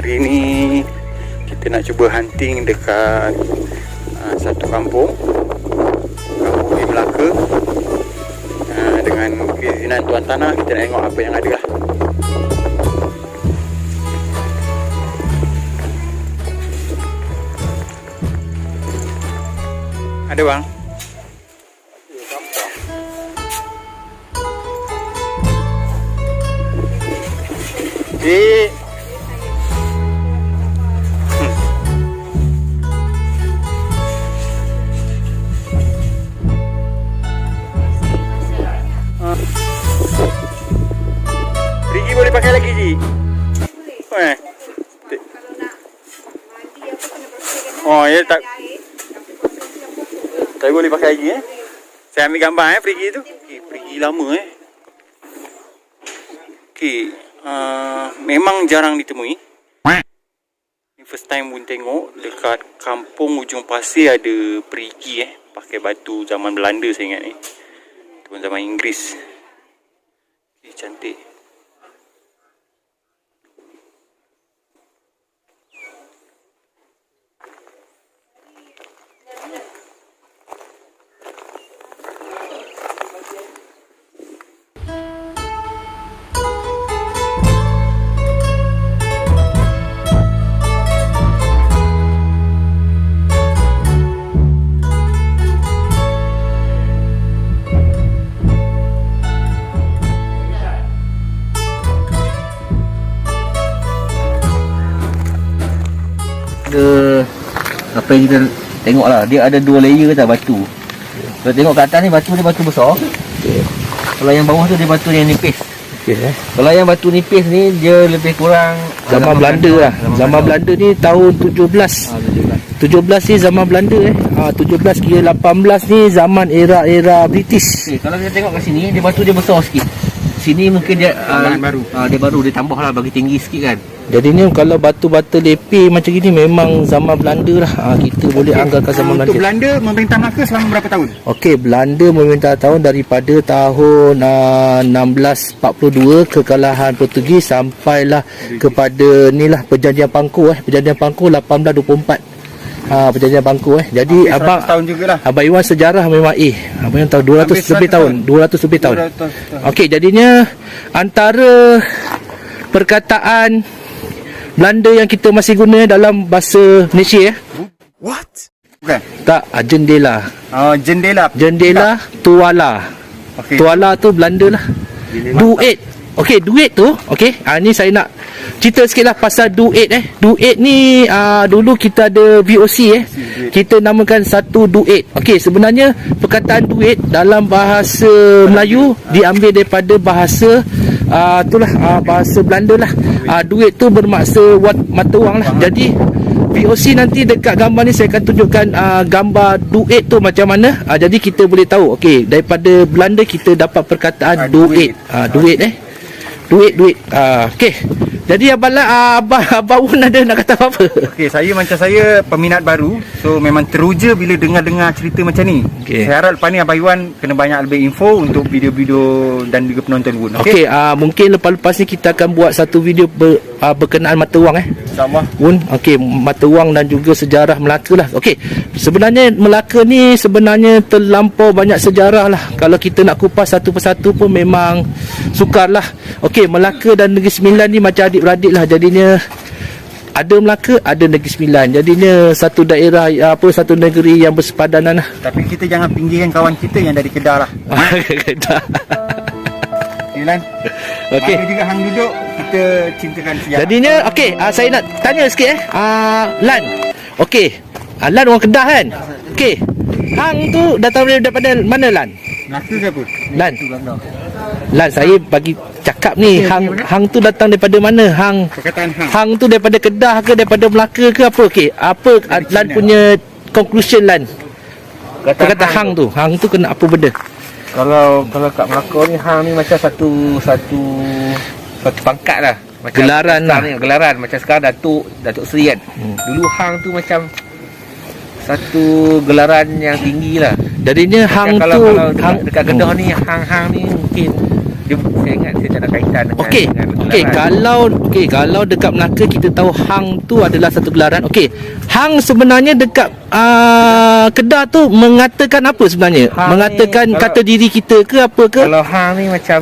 Hari ini kita nak cuba hunting dekat satu kampung di Melaka. Dengan keizinan tuan tanah, kita nak tengok apa yang ada lah. Ada bang? Cik. Perigi boleh pakai lagi Cik? Boleh. Oh ya tak. Tak boleh pakai lagi Saya ambil gambar perigi tu. Perigi lama Okey. Memang jarang ditemui. Ni first time pun tengok dekat kampung ujung pasir ada perigi pakai batu zaman Belanda saya ingat ni. Ataupun zaman Inggeris. Cantik. Apa yang kita tengok lah, dia ada 2 layer tau batu. Kalau tengok kat atas ni batu dia batu besar. Kalau yang bawah tu dia batu yang nipis. Kalau yang batu nipis ni dia lebih kurang zaman Belanda lah. Zaman Belanda ni tahun 17. 17 ni zaman Belanda 17 kira 18 ni zaman era British. Kalau kita tengok kat sini dia batu dia besar sikit. Sini mungkin dia baru. Dia baru dia tambah lah bagi tinggi sikit kan. Jadi ni kalau batu-batu lepeh macam gini memang zaman Belanda lah. Kita boleh anggarkan zaman Belanda. Untuk Belanda memerintah Melaka selama berapa tahun? Okey, Belanda memerintah tahun daripada tahun 1642 kekalahan Portugis sampailah kepada inilah Perjanjian Pangku Perjanjian Pangku 1824. Perjanjian Pangku Jadi abang tahun jugalah. Abang Iwan sejarah memang abang yang tahu 200 lebih tahun. 200 lebih tahun. Okey, jadinya antara perkataan Belanda yang kita masih guna dalam bahasa Malaysia What? Bukan. Tak, jendela. Jendela. Jendela tuala. Okay. Tuala tu Belanda lah. Duit. Okey, duit tu, okey. Ni saya nak cerita sikitlah pasal duit Duit ni dulu kita ada VOC Kita namakan satu duit. Okey, sebenarnya perkataan duit dalam bahasa Melayu diambil daripada bahasa bahasa Belanda lah. Duit tu bermakna mata wang lah. Jadi VOC nanti dekat gambar ni saya akan tunjukkan gambar duit tu macam mana. Jadi kita boleh tahu okey, daripada Belanda kita dapat perkataan duit. Duit. Okey. Jadi Abang Wun ada nak kata apa? Okey, macam saya peminat baru. So memang teruja bila dengar cerita macam ni. Okay. Saya harap lepas ni Abang Iwan kena banyak lebih info untuk video-video dan juga penonton Wun. Okey, mungkin lepas ni kita akan buat satu video berkenaan mata wang InsyaAllah. Wun, okey, mata wang dan juga sejarah Melaka lah. Okey, sebenarnya Melaka ni sebenarnya terlampau banyak sejarah lah. Kalau kita nak kupas satu persatu pun memang sukar lah. Okey, Melaka dan Negeri Sembilan ni macam adik-beradik lah. Jadinya ada Melaka, ada Negeri Sembilan. Jadinya satu daerah satu negeri yang bersepadanan lah. Tapi kita jangan pinggirkan kawan kita yang dari Kedah lah. Kedah. Lan. Okey. Mana juga hang duduk, kita cintakan sejarah. Jadinya okey, saya nak tanya sikit Lan. Okey. Lan orang Kedah kan? Okey. Hang tu datang daripada mana Lan? Melaka ke apa? Lan, saya bagi cakap ni, hang tu datang daripada mana? Perkataan hang. Hang tu daripada Kedah ke daripada Melaka ke apa? Okey, apa Lan punya conclusion Lan? Kata hang tu kena apa benda? Kalau kat Melaka ni hang ni macam satu pangkat lah. Macam gelaran lah. Gelaran macam sekarang Datuk Seri kan. Dulu hang tu macam satu gelaran yang tinggi lah. Jadinya hang kalau tu dekat Kedah ni hang ni mungkin saya ingat saya tak ada kaitan dengan Okey. dengan Okey, gelaran. kalau dekat Melaka kita tahu hang tu adalah satu gelaran. Okey. Hang sebenarnya dekat Kedah tu mengatakan apa sebenarnya? Hang Mengatakan ni, kalau- kata diri kita ke apa ke? Kalau hang ni macam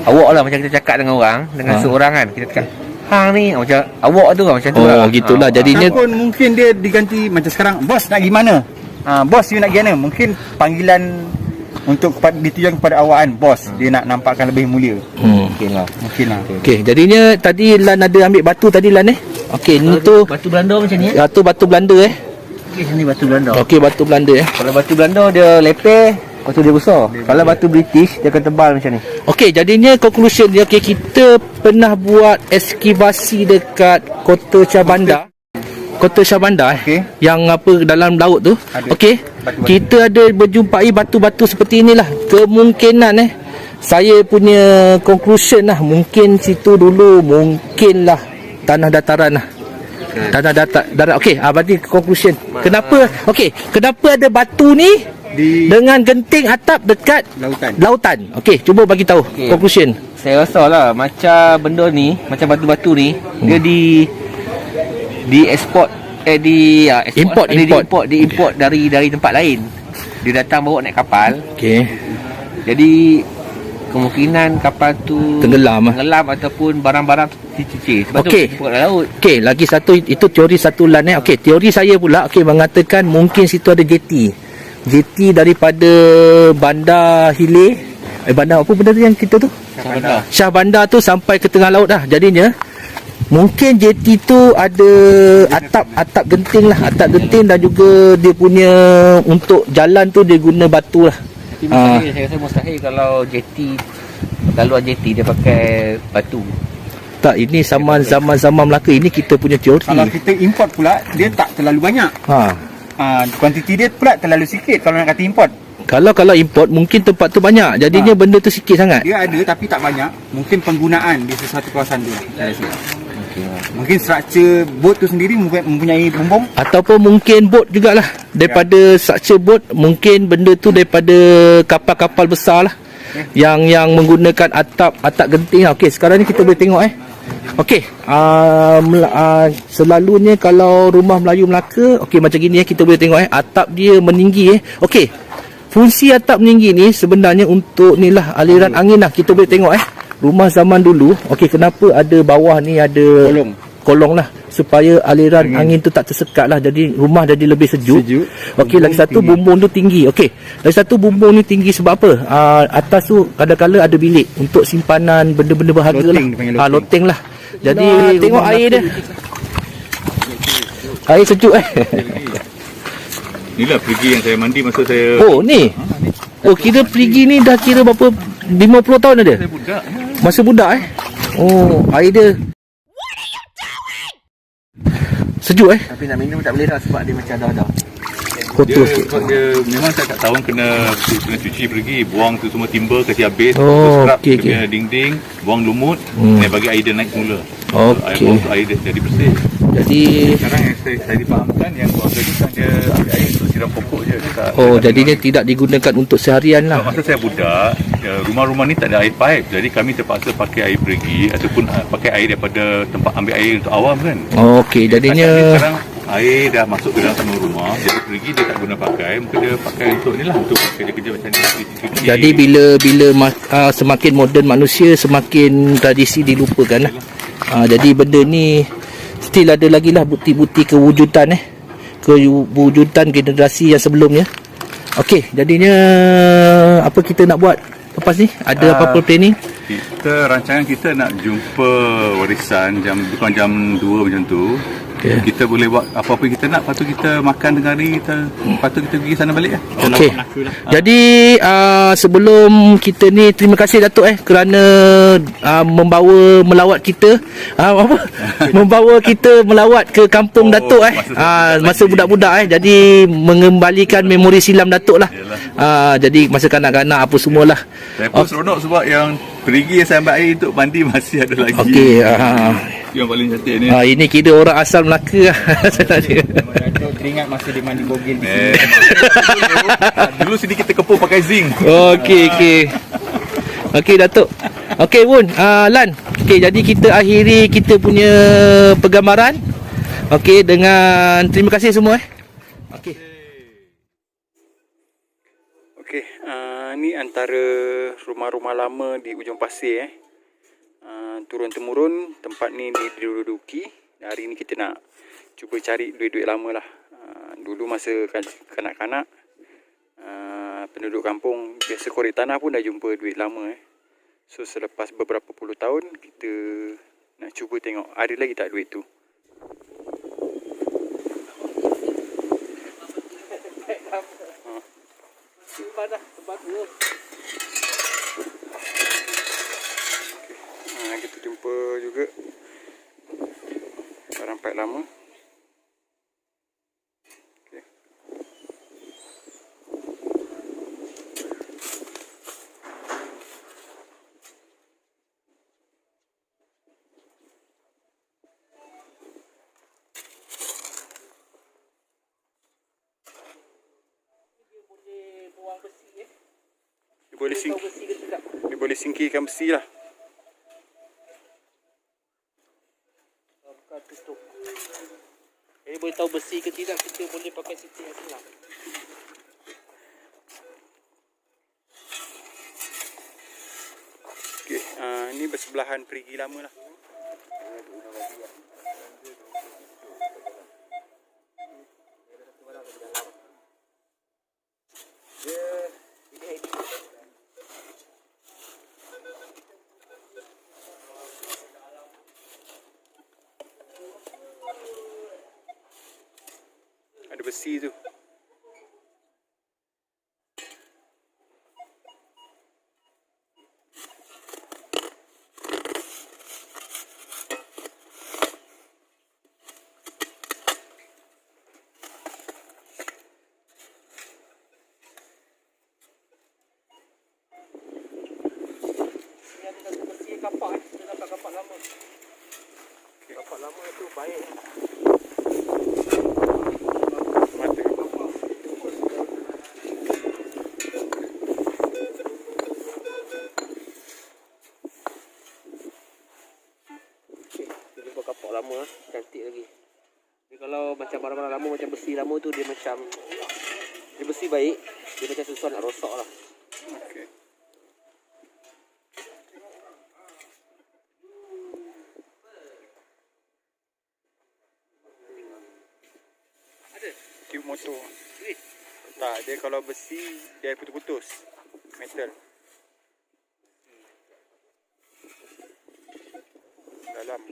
awak lah, macam kita cakap dengan orang, dengan seorang kan, kita cakap hang ni macam awak tu lah, macam tu lah. Oh, gitulah. Jadinya Ataupun mungkin dia diganti macam sekarang, bos nak pergi mana? Bos you nak pergi mana? Mungkin panggilan untuk ditujukan kepada awak kan, bos. Dia nak nampakkan lebih mulia. Mungkin lah. Mungkin lah. Okey, jadinya tadi Lan ada ambil batu tadi Lan Okey, ni tu Batu Belanda macam ni tu batu Belanda Okey, sini batu Belanda. Okey, batu Belanda Kalau batu Belanda dia lepeh, lepas tu dia besar. Kalau batu British dia akan tebal macam ni. Okey, jadinya conclusion dia, okey, kita pernah buat ekskavasi dekat Kota Shah Bandar. Kota Shah Bandar Okey. yang apa dalam laut tu. Ada. Okey. Batu-batu. Kita ada berjumpai batu-batu seperti inilah. Kemungkinan saya punya conclusion lah, mungkin situ dulu mungkinlah tanah dataran lah. Tanah darat. Okey, berarti conclusion. Kenapa? Okey, kenapa ada batu ni dengan genting atap dekat lautan? Okey, cuba bagi tahu conclusion. Saya rasa lah macam benda ni, macam batu-batu ni, dia di export Import. diimport dari tempat lain. Dia datang bawa naik kapal. Okey. Jadi kemungkinan kapal tu Tenggelam ataupun barang-barang tercicir. Sebab Okey. tu kat laut. Okey, lagi satu, itu teori satu Lan Okey, teori saya pula mengatakan mungkin situ ada jeti. Jeti daripada Bandar Hilir. Bandar apa benda tu yang kita tu? Shah Bandar tu sampai ke tengah laut dah. Jadinya mungkin jeti tu ada atap genting lah, atap genting, dan juga dia punya untuk jalan tu dia guna batu lah. Saya rasa mustahil kalau jeti dia pakai batu. Tak, ini zaman Melaka, ini kita punya teori. Kalau kita import pula, dia tak terlalu banyak. Kuantiti dia pula terlalu sikit kalau nak kata import. Kalau import mungkin tempat tu banyak, jadinya benda tu sikit sangat. Dia ada tapi tak banyak. Mungkin penggunaan di sesuatu kawasan tu, saya rasa. Mungkin struktur bot tu sendiri mempunyai bumbung. Ataupun mungkin bot jugalah. Daripada structure bot, mungkin benda tu daripada kapal-kapal besar lah. Yang menggunakan atap genting. Okey, sekarang ni kita boleh tengok Okey, selalunya kalau rumah Melayu Melaka, okey macam gini kita boleh tengok atap dia meninggi Okey. Fungsi atap meninggi ni sebenarnya untuk ni lah aliran angin lah. Kita boleh tengok rumah zaman dulu. Okey, kenapa ada bawah ni ada kolong lah, supaya aliran angin tu tak tersekat lah, jadi rumah jadi lebih sejuk. Okey, lagi satu bumbung tu tinggi. Okey, lagi satu bumbung ni tinggi sebab apa? Atas tu kadang-kadang ada bilik untuk simpanan benda-benda berharga loteng, lah. Loteng lah. Jadi tengok air dia. Air sejuk Inilah perigi yang saya mandi masa saya Oh, ni. Oh, kira perigi ni dah kira berapa 50 tahun ada? budak. Masa budak Oh, air dia sejuk Tapi nak minum tak boleh dah sebab dia macam dah kotor Dia, sikit. sebab dia memang tak tahun kena cuci pergi, buang tu semua timba kasi habis, Oh, scrub okey, dia punya dinding, buang lumut, dan bagi air dia naik semula. Air Okey. buang tu air dia jadi bersih. Jadi Sekarang yang saya difahamkan yang keluarga ni kan dia ambil air untuk siram pokok je. Dia tak, jadinya tidak digunakan untuk seharian lah. Masa saya budak, rumah-rumah ni tak ada air pipe. Jadi kami terpaksa pakai air perigi ataupun pakai air daripada tempat ambil air untuk awam kan. Okey, jadinya Sekarang air dah masuk ke dalam semua rumah. Jadi perigi dia tak guna pakai. Mungkin dia pakai untuk ni lah, untuk kerja-kerja macam ni. Cuci. jadi bila semakin moden manusia, semakin tradisi dilupakan lah. Jadi benda ni still ada lagi lah bukti-bukti kewujudan kewujudan generasi yang sebelumnya. Okey, jadinya apa kita nak buat lepas ni? Ada apa-apa planning? Rancangan kita nak jumpa warisan bukan jam 2 macam tu. Okay. Kita boleh buat apa-apa kita nak. Lepas tu kita makan tengah hari, lepas tu kita pergi sana balik lah. Okey. Jadi sebelum kita ni, terima kasih Datuk kerana melawat kita membawa kita melawat ke kampung Datuk masa budak-budak jadi mengembalikan memori silam Datuk lah. Jadi masa kanak-kanak apa semualah. Saya pun seronok sebab yang perigi yang saya ambil air untuk mandi masih ada lagi. Okey, Yang paling cantik ni. ini kira orang asal Melaka lah sebenarnya. Datuk teringat masa dia mandi bogel di sini. Dulu sini kita kepung pakai zinc. Okey. Okey Datuk. Okey Wun, Lan. Okey, jadi kita akhiri kita punya pergambaran. Okey, dengan terima kasih semua Okey. Okey, ni antara rumah-rumah lama di Ujung Pasir turun-temurun tempat ni diduduki. Hari ni kita nak cuba cari duit-duit lama lah. Dulu masa kanak-kanak, penduduk kampung biasa korek tanah pun dah jumpa duit lama. So selepas beberapa puluh tahun, kita nak cuba tengok ada lagi tak duit tu. Kita jumpa juga barang paik lama. Okay. Dia boleh singkirkan besi lah. Bukan tutup. Jadi boleh tahu besi ke tidak, kita boleh pakai siti yang silang. Okay, ni bersebelahan perigi lama lah. Ada besi tu. Kapak kita dapat kapak lama. Kapak lama tu baik. Mata kapak. Kita jumpa kapak lama, cantik lagi. Jadi kalau macam barang-barang lama macam besi lama tu dia macam dia besi baik, dia macam susah nak rosak lah. Okay. Tube motor. Tak, dia kalau besi dia putus-putus. Metal. Dalam.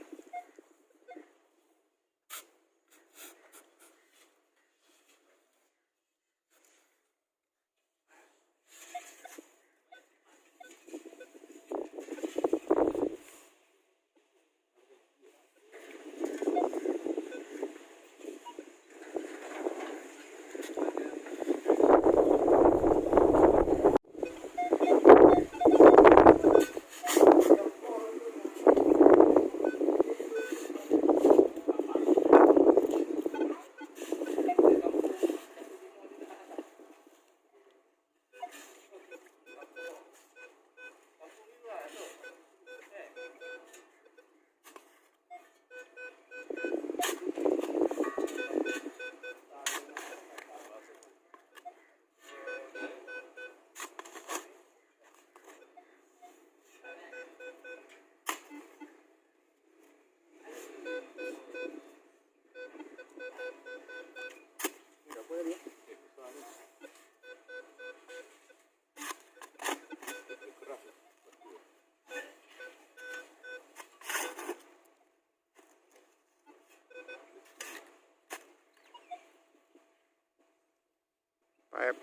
Pipe.